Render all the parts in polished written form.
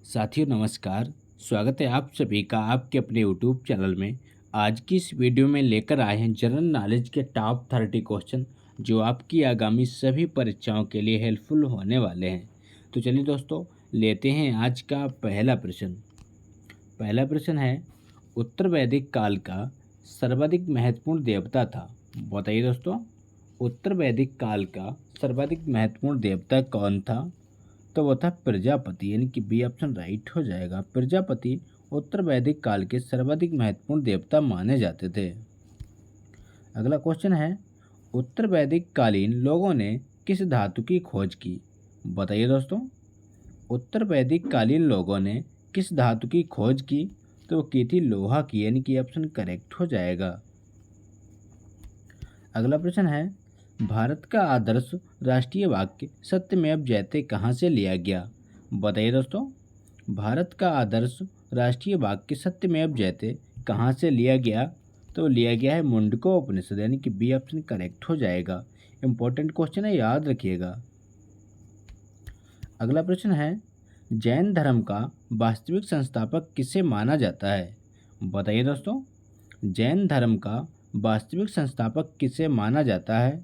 साथियों नमस्कार। स्वागत है आप सभी का आपके अपने यूट्यूब चैनल में। आज की इस वीडियो में लेकर आए हैं जनरल नॉलेज के टॉप 30 क्वेश्चन जो आपकी आगामी सभी परीक्षाओं के लिए हेल्पफुल होने वाले हैं। तो चलिए दोस्तों, लेते हैं आज का पहला प्रश्न। पहला प्रश्न है, उत्तर वैदिक काल का सर्वाधिक महत्वपूर्ण देवता था। बताइए दोस्तों, उत्तर वैदिक काल का सर्वाधिक महत्वपूर्ण देवता कौन था? तो वो था प्रजापति, यानी कि बी ऑप्शन राइट हो जाएगा। प्रजापति उत्तर वैदिक काल के सर्वाधिक महत्वपूर्ण देवता माने जाते थे। अगला क्वेश्चन है, उत्तर वैदिक कालीन लोगों ने किस धातु की खोज की? बताइए दोस्तों, उत्तर वैदिक कालीन लोगों ने किस धातु की खोज की? तो वो की थी लोहा की, यानी कि ऑप्शन करेक्ट हो जाएगा। अगला प्रश्न है, भारत का आदर्श राष्ट्रीय वाक्य सत्यमेव जयते कहाँ से लिया गया? बताइए दोस्तों, भारत का आदर्श राष्ट्रीय वाक्य सत्यमेव जयते कहाँ से लिया गया? तो लिया गया है मुंडको उपनिषद, यानी कि बी ऑप्शन करेक्ट हो जाएगा। इंपॉर्टेंट क्वेश्चन है, याद रखिएगा। अगला प्रश्न है, जैन धर्म का वास्तविक संस्थापक किसे माना जाता है? बताइए दोस्तों, जैन धर्म का वास्तविक संस्थापक किसे माना जाता है?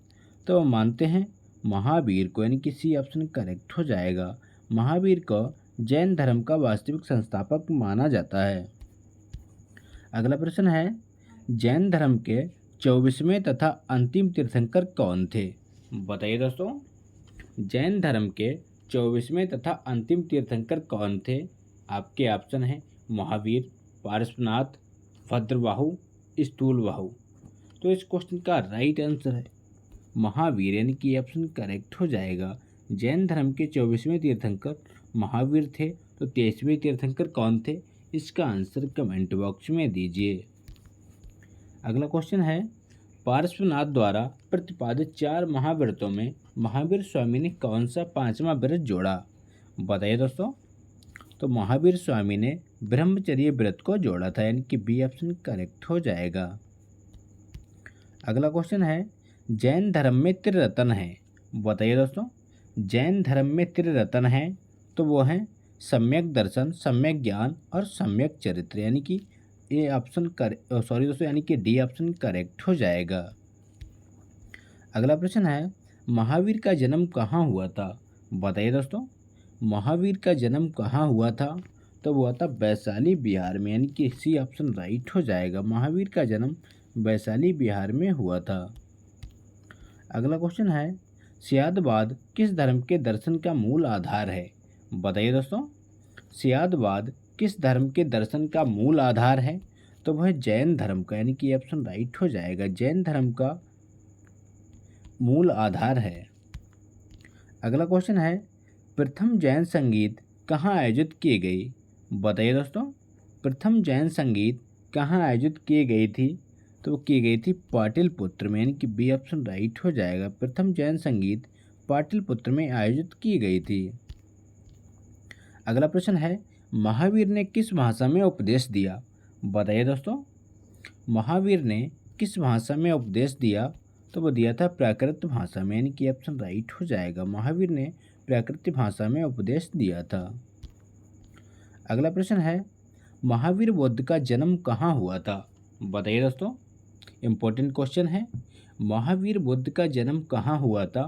तो वो मानते हैं महावीर को, यानी कि सी ऑप्शन करेक्ट हो जाएगा। महावीर को जैन धर्म का वास्तविक संस्थापक माना जाता है। अगला प्रश्न है, जैन धर्म के 24वें तथा अंतिम तीर्थंकर कौन थे? बताइए दोस्तों, जैन धर्म के 24वें तथा अंतिम तीर्थंकर कौन थे? आपके ऑप्शन हैं महावीर, पार्श्वनाथ, भद्रबाहु, स्थूलबाहु। तो इस क्वेश्चन का राइट आंसर है महावीर, यानी कि ऑप्शन करेक्ट हो जाएगा। जैन धर्म के 24वें तीर्थंकर महावीर थे। तो 23वें तीर्थंकर कौन थे? इसका आंसर कमेंट बॉक्स में दीजिए। अगला क्वेश्चन है, पार्श्वनाथ द्वारा प्रतिपादित 4 महाव्रतों में महावीर स्वामी ने कौन सा 5वां व्रत जोड़ा? बताइए दोस्तों, तो महावीर स्वामी ने ब्रह्मचर्य व्रत को जोड़ा था, यानी कि बी ऑप्शन करेक्ट हो जाएगा। अगला क्वेश्चन है, जैन धर्म में त्रिरत्न है। बताइए दोस्तों, जैन धर्म में त्रिरत्न है। तो वो हैं सम्यक दर्शन, सम्यक ज्ञान और सम्यक चरित्र, यानी कि ये ऑप्शन सॉरी दोस्तों, यानी कि डी ऑप्शन करेक्ट हो जाएगा। अगला प्रश्न है, महावीर का जन्म कहाँ हुआ था? बताइए दोस्तों, महावीर का जन्म कहाँ हुआ था? तो हुआ था वैशाली बिहार में, यानी कि सी ऑप्शन राइट हो जाएगा। महावीर का जन्म वैशाली बिहार में हुआ था। अगला क्वेश्चन है, सियादवाद किस धर्म के दर्शन का मूल आधार है? बताइए दोस्तों, सियादवाद किस धर्म के दर्शन का मूल आधार है? तो वह जैन धर्म का, यानी कि ऑप्शन राइट हो जाएगा। जैन धर्म का मूल आधार है। अगला क्वेश्चन है, प्रथम जैन संगीत कहाँ आयोजित की गई? बताइए दोस्तों, प्रथम जैन संगीत कहाँ आयोजित की गई थी? तो की गई थी पाटलिपुत्र में, यानी कि बी ऑप्शन राइट हो जाएगा। प्रथम जैन संगीत पाटलिपुत्र में आयोजित की गई थी। अगला प्रश्न है, महावीर ने किस भाषा में उपदेश दिया? बताइए दोस्तों, महावीर ने किस भाषा में उपदेश दिया? तो वो दिया था प्राकृत भाषा में, यानी कि ऑप्शन राइट हो जाएगा। महावीर ने प्राकृत भाषा में उपदेश दिया था। अगला प्रश्न है, महावीर बुद्ध का जन्म कहाँ हुआ था? बताइए दोस्तों, इम्पोर्टेंट क्वेश्चन है। महावीर बुद्ध का जन्म कहाँ हुआ था?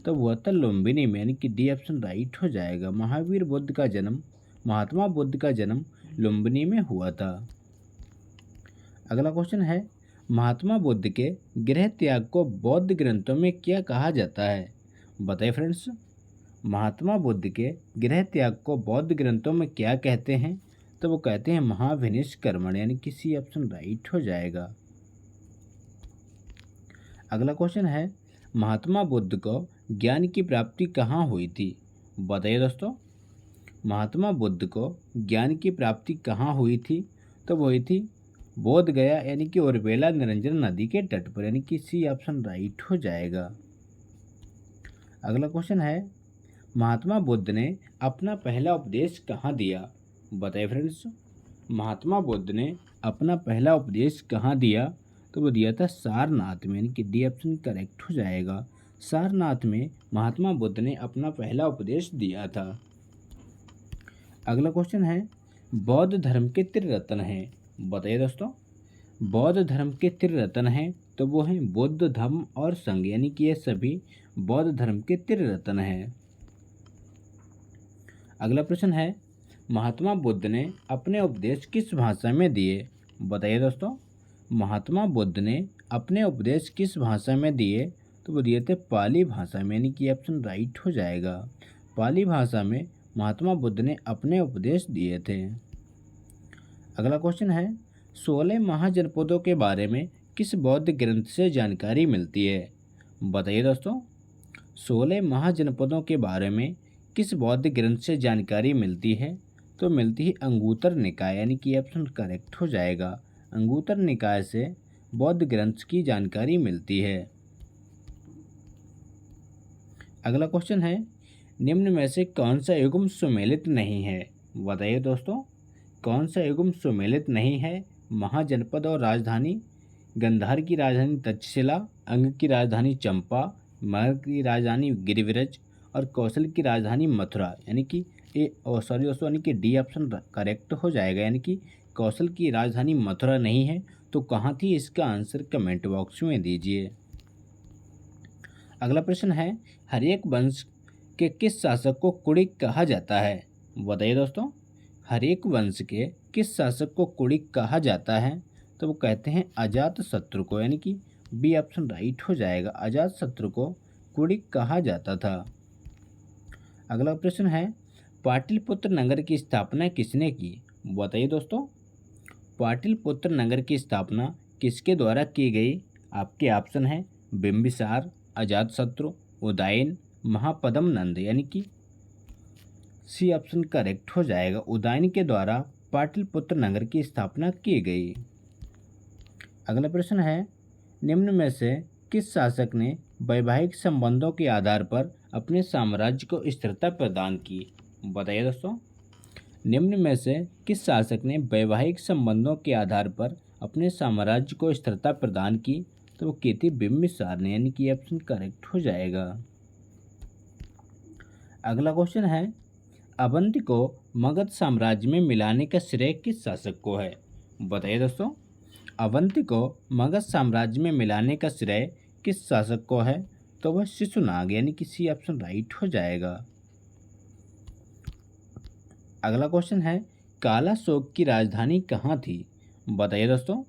तो हुआ था लुम्बिनी में, यानी कि डी ऑप्शन राइट हो जाएगा। महावीर बुद्ध का जन्म, महात्मा बुद्ध का जन्म लुम्बिनी में हुआ था। अगला क्वेश्चन है, महात्मा बुद्ध के गृह त्याग को बौद्ध ग्रंथों में क्या कहा जाता है? बताइए फ्रेंड्स, महात्मा बुद्ध के गृह त्याग को बौद्ध ग्रंथों में क्या कहते हैं? तो वो कहते हैं महाविनिष्कर्मण, यानी कि सी ऑप्शन राइट हो जाएगा। अगला क्वेश्चन है, महात्मा बुद्ध को ज्ञान की प्राप्ति कहाँ हुई थी? बताइए दोस्तों, महात्मा बुद्ध को ज्ञान की प्राप्ति कहाँ हुई थी? तो वो हुई थी बोध गया, यानी कि उर्वेला निरंजन नदी के तट पर, यानी कि सी ऑप्शन राइट हो जाएगा। अगला क्वेश्चन है, महात्मा बुद्ध ने अपना पहला उपदेश कहाँ दिया? बताइए फ्रेंड्स, महात्मा बुद्ध ने अपना पहला उपदेश कहाँ दिया? तो वो दिया था सारनाथ में, यानी कि डी ऑप्शन करेक्ट हो जाएगा। सारनाथ में महात्मा बुद्ध ने अपना पहला उपदेश दिया था। अगला क्वेश्चन है बौद्ध धर्म के त्रिरत्न हैं, बताइए दोस्तों। बौद्ध धर्म के त्रिरत्न हैं तो वो हैं बुद्ध, धम्म और संघ, यानी कि ये सभी बौद्ध धर्म के त्रिरत्न हैं। अगला प्रश्न है महात्मा बुद्ध ने अपने उपदेश किस भाषा में दिए, बताइए दोस्तों। महात्मा बुद्ध ने अपने उपदेश किस भाषा में दिए, तो वो दिए थे पाली भाषा में, यानी कि ऑप्शन राइट हो जाएगा। पाली भाषा में महात्मा बुद्ध ने अपने उपदेश दिए थे। अगला क्वेश्चन है 16 महाजनपदों के बारे में किस बौद्ध ग्रंथ से जानकारी मिलती है, बताइए दोस्तों। 16 महाजनपदों के बारे में किस बौद्ध ग्रंथ से जानकारी मिलती है, तो मिलती है अंगुत्तर निकाय, यानी कि ऑप्शन करेक्ट हो जाएगा। अंगुत्तर निकाय से बौद्ध ग्रंथ की जानकारी मिलती है। अगला क्वेश्चन है निम्न में से कौन सा युग्म सुमेलित नहीं है, बताइए दोस्तों। कौन सा युग्म सुमेलित नहीं है। महाजनपद और राजधानी, गंधार की राजधानी तक्षशिला, अंग की राजधानी चंपा, मगध की राजधानी गिरिव्रज और कौशल की राजधानी मथुरा, यानी कि सॉरी दोस्तों, यानी कि डी ऑप्शन करेक्ट हो जाएगा, यानी कि कौशल की राजधानी मथुरा नहीं है। तो कहाँ थी, इसका आंसर कमेंट बॉक्स में दीजिए। अगला प्रश्न है हर्यक वंश के किस शासक को कुड़िक कहा जाता है, बताइए दोस्तों। हर्यक वंश के किस शासक को कुड़िक कहा जाता है, तो वो कहते हैं अजातशत्रु को, यानी कि बी ऑप्शन राइट हो जाएगा। अजातशत्रु को कुड़िक कहा जाता था। अगला प्रश्न है पाटलिपुत्र नगर की स्थापना किसने की, बताइए दोस्तों। पाटलिपुत्र नगर की स्थापना किसके द्वारा की गई, आपके ऑप्शन है बिंबिसार, अजातशत्रु, उदयन, महापद्म नंद, यानी कि सी ऑप्शन करेक्ट हो जाएगा। उदयन के द्वारा पाटलिपुत्र नगर की स्थापना की गई। अगला प्रश्न है निम्न में से किस शासक ने वैवाहिक संबंधों के आधार पर अपने साम्राज्य को स्थिरता प्रदान की, बताइए दोस्तों। निम्न में से किस शासक ने वैवाहिक संबंधों के आधार पर अपने साम्राज्य को स्थिरता प्रदान की, तो वो की थी बिंबिसार ने, यानी कि ऑप्शन करेक्ट हो जाएगा। अगला क्वेश्चन है अवंती को मगध साम्राज्य में मिलाने का श्रेय किस शासक को है, बताइए दोस्तों। अवंती को मगध साम्राज्य में मिलाने का श्रेय किस शासक को है, तो वह शिशुनाग, यानी कि सी ऑप्शन राइट हो जाएगा। अगला क्वेश्चन है काला शोक की राजधानी कहाँ थी, बताइए दोस्तों।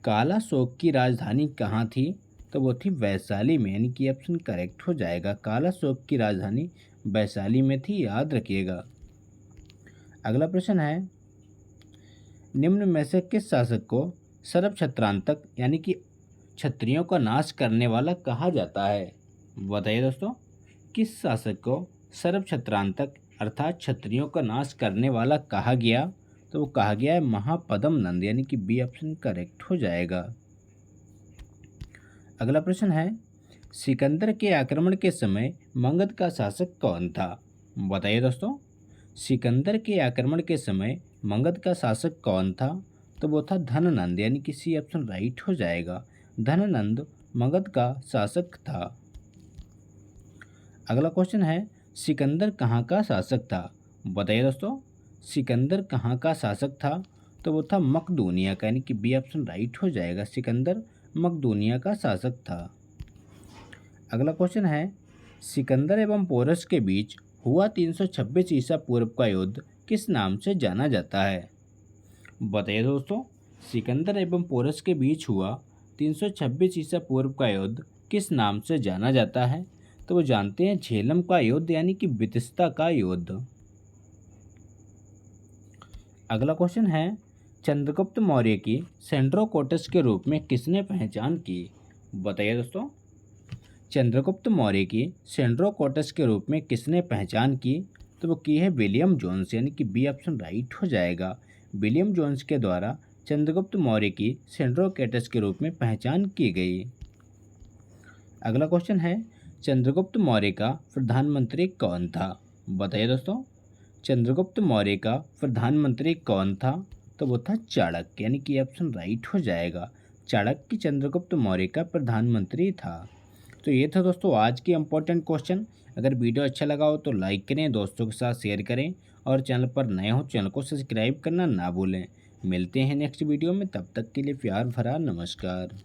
काला शोक की राजधानी कहाँ थी, तो वो थी वैशाली में, यानी कि ऑप्शन करेक्ट हो जाएगा। काला शोक की राजधानी वैशाली में थी, याद रखिएगा। अगला प्रश्न है निम्न में से किस शासक को सर्व क्षत्रांतक, यानी कि क्षत्रियों का नाश करने वाला कहा जाता है, बताइए दोस्तों। किस शासक को सर्व क्षत्रांतक अर्थात क्षत्रियों का नाश करने वाला कहा गया, तो वो कहा गया है महापद्म नंद, यानी कि बी ऑप्शन करेक्ट हो जाएगा। अगला प्रश्न है सिकंदर के आक्रमण के समय मगध का शासक कौन था, बताइए दोस्तों। सिकंदर के आक्रमण के समय मगध का शासक कौन था, तो वो था धननंद, यानी कि सी ऑप्शन राइट हो जाएगा। धननंद मगध का शासक था। अगला क्वेश्चन है सिकंदर कहाँ का शासक था, बताइए दोस्तों। सिकंदर कहाँ का शासक था, तो वो था मकदूनिया का, यानी कि बी ऑप्शन राइट हो जाएगा। सिकंदर मकदूनिया का शासक था। अगला क्वेश्चन है सिकंदर एवं पोरस के बीच हुआ 326 ईसा पूर्व का युद्ध किस नाम से जाना जाता है, बताइए दोस्तों। सिकंदर एवं पोरस के बीच हुआ 326 ईसा पूर्व का युद्ध किस नाम से जाना जाता है, तो वो जानते हैं झेलम का युद्ध, यानी कि बितस्ता का युद्ध। अगला क्वेश्चन है चंद्रगुप्त मौर्य की सेंड्रोकोटस के रूप में किसने पहचान की, बताइए दोस्तों। चंद्रगुप्त मौर्य की सेंड्रोकोटस के रूप में किसने पहचान की, तो वो की है विलियम जोन्स, यानी कि बी ऑप्शन राइट हो जाएगा। विलियम जोन्स के द्वारा चंद्रगुप्त मौर्य की सेंड्रोकोटस के रूप में पहचान की गई। अगला क्वेश्चन है चंद्रगुप्त मौर्य का प्रधानमंत्री कौन था, बताइए दोस्तों। चंद्रगुप्त मौर्य का प्रधानमंत्री कौन था, तो वो था चाणक्य, यानी कि ऑप्शन राइट हो जाएगा। चाणक्य चंद्रगुप्त मौर्य का प्रधानमंत्री था। तो ये था दोस्तों आज के इम्पोर्टेंट क्वेश्चन। अगर वीडियो अच्छा लगा हो तो लाइक करें, दोस्तों के साथ शेयर करें और चैनल पर नए हो चैनल को सब्सक्राइब करना ना भूलें। मिलते हैं नेक्स्ट वीडियो में, तब तक के लिए प्यार भरा नमस्कार।